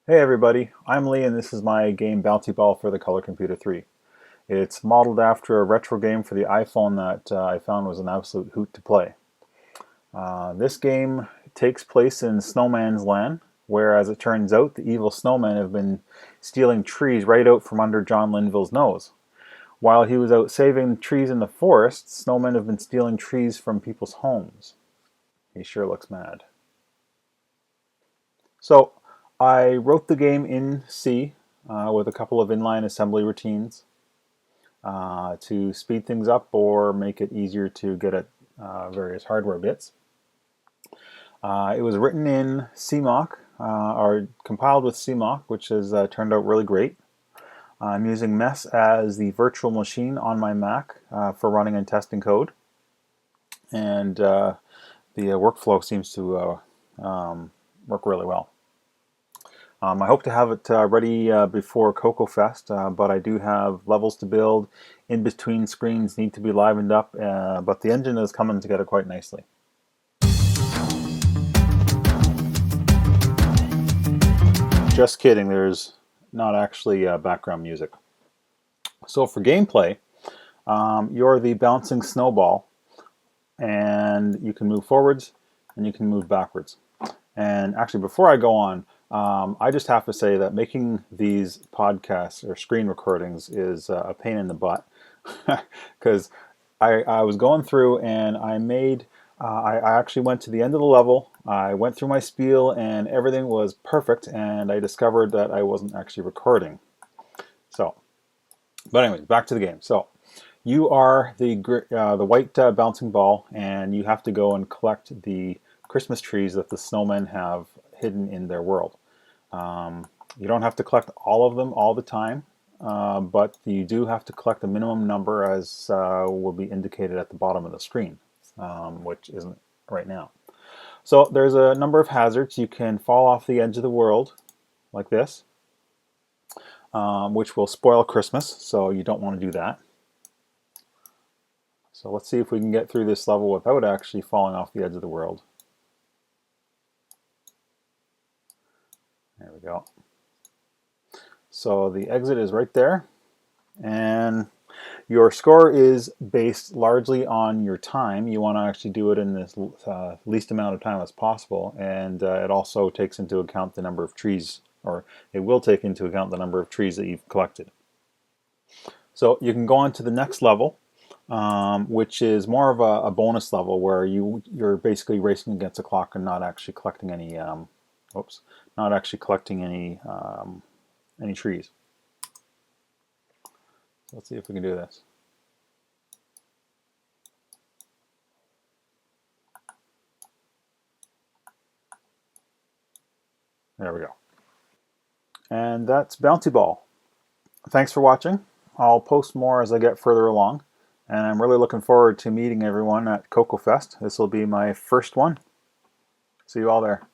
Hey everybody, I'm Lee and this is my game Bouncy Ball for the Color Computer 3. It's modeled after a retro game for the iPhone that I found was an absolute hoot to play. This game takes place in Snowman's Land, where as it turns out the evil snowmen have been stealing trees right out from under John Linva's nose. While he was out saving trees in the forest, snowmen have been stealing trees from people's homes. He sure looks mad. So I wrote the game in C with a couple of inline assembly routines to speed things up or make it easier to get at various hardware bits. It was written in CMOC or compiled with CMOC, which has turned out really great. I'm using MES as the virtual machine on my Mac for running and testing code, and the workflow seems to work really well. I hope to have it ready before Cocoa Fest, but I do have levels to build. In between screens need to be livened up, but the engine is coming together quite nicely. Just kidding, there's not actually background music. So for gameplay, you're the bouncing snowball, and you can move forwards and you can move backwards. And actually, before I go on, I just have to say that making these podcasts or screen recordings is a pain in the butt because I was going through and I actually went to the end of the level. I went through my spiel and everything was perfect, and I discovered that I wasn't actually recording. So, but anyways, back to the game. So, you are the white bouncing ball, and you have to go and collect the Christmas trees that the snowmen have hidden in their world. You don't have to collect all of them all the time, but you do have to collect a minimum number, as will be indicated at the bottom of the screen, which isn't right now. So there's a number of hazards. You can fall off the edge of the world like this, which will spoil Christmas, so you don't want to do that. So let's see if we can get through this level without actually falling off the edge of the world. There we go. So the exit is right there, and your score is based largely on your time. You want to actually do it in this least amount of time as possible, and it also takes into account the number of trees, or it will take into account the number of trees that you've collected. So you can go on to the next level, which is more of a bonus level where you're basically racing against the clock and not actually collecting any any trees. So let's see if we can do this. There we go. And that's Bouncy Ball. Thanks for watching. I'll post more as I get further along, and I'm really looking forward to meeting everyone at Cocoa Fest. This will be my first one. See you all there.